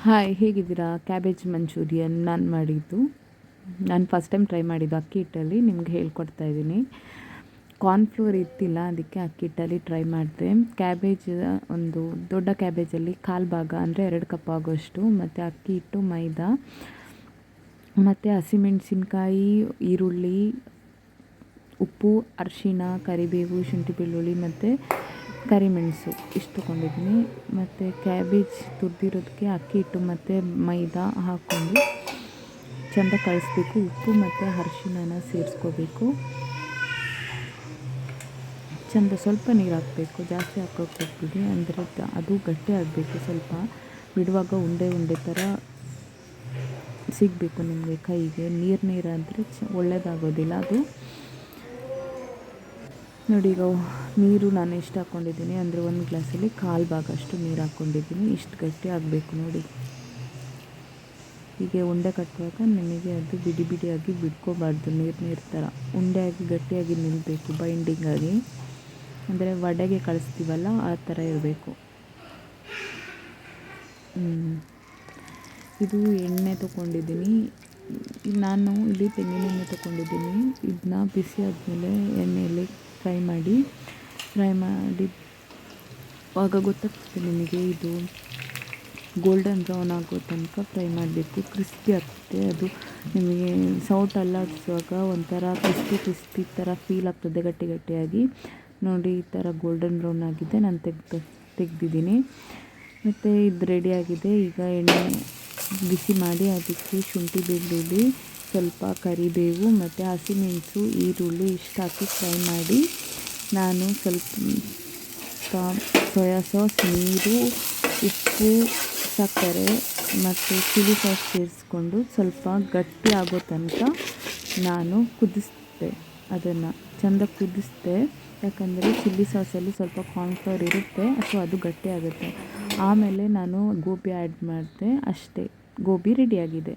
Hi, ಹೇಗಿದ್ದೀರಾ? Cabbage manchurian ನಾನು ಮಾಡಿದ್ದು. ನಾನು ಫಸ್ಟ್ ಟೈಮ್ ಟ್ರೈ ಮಾಡಿದ್ದು ಅಕ್ಕಿ ಹಿಟ್ಟಲ್ಲಿ. ನಿಮ್ಗೆ ಹೇಳ್ಕೊಡ್ತಾ ಇದ್ದೀನಿ. ಕಾರ್ನ್ಫ್ಲೋರ್ ಇತ್ತಿಲ್ಲ, ಅದಕ್ಕೆ ಅಕ್ಕಿ ಹಿಟ್ಟಲ್ಲಿ ಟ್ರೈ ಮಾಡಿದೆ. ಕ್ಯಾಬೇಜ್ ಒಂದು ದೊಡ್ಡ ಕ್ಯಾಬೇಜಲ್ಲಿ ಕಾಲು ಭಾಗ ಅಂದರೆ 2 ಕಪ್ ಆಗೋಷ್ಟು, ಮತ್ತು ಅಕ್ಕಿ ಹಿಟ್ಟು, ಮೈದಾ ಮತ್ತು ಹಸಿಮೆಣಸಿನ್ಕಾಯಿ, ಈರುಳ್ಳಿ, ಉಪ್ಪು, ಅರಿಶಿಣ, ಕರಿಬೇವು, ಶುಂಠಿ ಬೆಳ್ಳುಳ್ಳಿ ಮತ್ತು ಕರಿಮೆಣಸು ಇಷ್ಟು ತೊಗೊಂಡಿದ್ದೀನಿ. ಮತ್ತು ಕ್ಯಾಬೇಜ್ ತುರಿದಿರೋದಕ್ಕೆ ಅಕ್ಕಿ ಹಿಟ್ಟು ಮತ್ತು ಮೈದಾ ಹಾಕ್ಕೊಂಡು ಚೆಂದ ಕಳಿಸ್ಬೇಕು. ಉಪ್ಪು ಮತ್ತು ಅರಿಶಿಣನ ಸೇರಿಸ್ಕೋಬೇಕು. ಚೆಂದ ಸ್ವಲ್ಪ ನೀರು ಹಾಕಬೇಕು, ಜಾಸ್ತಿ ಹಾಕೋಕ್ಕೆ ಹೋಗ್ಬಿಡಿ, ಅಂದರೆ ಅದು ಗಟ್ಟಿ ಆಗಬೇಕು. ಸ್ವಲ್ಪ ಬಿಡುವಾಗ ಉಂಡೆ ಉಂಡೆ ಥರ ಸಿಗಬೇಕು ನಿಮಗೆ ಕೈಗೆ. ನೀರಾದರೆ ಒಳ್ಳೆಯದಾಗೋದಿಲ್ಲ ಅದು. ನೋಡಿ, ಈಗ ನೀರು ನಾನು ಎಷ್ಟು ಹಾಕ್ಕೊಂಡಿದ್ದೀನಿ ಅಂದರೆ 1 ಗ್ಲಾಸಲ್ಲಿ ಕಾಲು ಭಾಗ ಅಷ್ಟು ನೀರು ಹಾಕ್ಕೊಂಡಿದ್ದೀನಿ. ಇಷ್ಟು ಗಟ್ಟಿ ಆಗಬೇಕು ನೋಡಿ. ಹೀಗೆ ಉಂಡೆ ಕಟ್ಟುವಾಗ ನಿಮಗೆ ಅದು ಬಿಡಿ ಬಿಡಿಯಾಗಿ ಬಿಡ್ಕೋಬಾರ್ದು, ನೀರು ಥರ ಉಂಡೆಯಾಗಿ ಗಟ್ಟಿಯಾಗಿ ನಿಲ್ಲಬೇಕು, ಬೈಂಡಿಂಗ್ ಆಗಿ. ಅಂದರೆ ವಡೆಗೆ ಕಳಿಸ್ತೀವಲ್ಲ ಆ ಥರ ಇರಬೇಕು. ಇದು ಎಣ್ಣೆ ತೊಗೊಂಡಿದ್ದೀನಿ ನಾನು. ಇಲ್ಲಿ ತೆಂಗಿನ ಎಣ್ಣೆ ತೊಗೊಂಡಿದ್ದೀನಿ. ಇದನ್ನ ಬಿಸಿ ಆದಮೇಲೆ ಎಣ್ಣೆಯಲ್ಲಿ ಫ್ರೈ ಮಾಡಿವಾಗ ಗೊತ್ತಾಗ್ತದೆ ನಿಮಗೆ. ಇದು ಗೋಲ್ಡನ್ ಬ್ರೌನ್ ಆಗೋ ತನಕ ಫ್ರೈ ಮಾಡಬೇಕು. ಕ್ರಿಸ್ಪಿ ಆಗ್ತದೆ ಅದು. ನಿಮಗೆ ಸೌಟೆಲ್ಲ ಹಚ್ಚುವಾಗ ಒಂಥರ ಕ್ರಿಸ್ಪಿ ಥರ ಫೀಲ್ ಆಗ್ತದೆ, ಗಟ್ಟಿ ಗಟ್ಟಿಯಾಗಿ. ನೋಡಿ, ಈ ಥರ ಗೋಲ್ಡನ್ ಬ್ರೌನ್ ಆಗಿದೆ. ನಾನು ತೆಗೆದಿದ್ದೀನಿ. ಮತ್ತು ಇದು ರೆಡಿಯಾಗಿದೆ. ಈಗ ಎಣ್ಣೆ ಬಿಸಿ ಮಾಡಿ ಅದಕ್ಕೆ ಶುಂಠಿ ಬೆಳ್ಳುಳ್ಳಿ, ಸ್ವಲ್ಪ ಕರಿಬೇವು ಮತ್ತು ಹಸಿಮೆಣಸು, ಈರುಳ್ಳಿ ಇಷ್ಟು ಹಾಕಿ ಫ್ರೈ ಮಾಡಿ, ನಾನು ಸ್ವಲ್ಪ ಸೋಯಾ ಸಾಸ್, ನೀರು, ಉಪ್ಪು, ಸಕ್ಕರೆ ಮತ್ತು ಚಿಲ್ಲಿ ಸಾಸ್ ಸೇರಿಸ್ಕೊಂಡು ಸ್ವಲ್ಪ ಗಟ್ಟಿ ಆಗೋ ತನಕ ನಾನು ಕುದಿಸ್ದೆ. ಅದನ್ನು ಚೆಂದ ಕುದಿಸ್ದೆ, ಯಾಕಂದರೆ ಚಿಲ್ಲಿ ಸಾಸಲ್ಲಿ ಸ್ವಲ್ಪ ಕಾರ್ನ್ಫ್ಲವರ್ ಇರುತ್ತೆ, ಸೊ ಅದು ಗಟ್ಟಿ ಆಗುತ್ತೆ. ಆಮೇಲೆ ನಾನು ಗೋಬಿ ಆ್ಯಡ್ ಮಾಡಿದೆ. ಅಷ್ಟೇ, ಗೋಬಿ ರೆಡಿಯಾಗಿದೆ.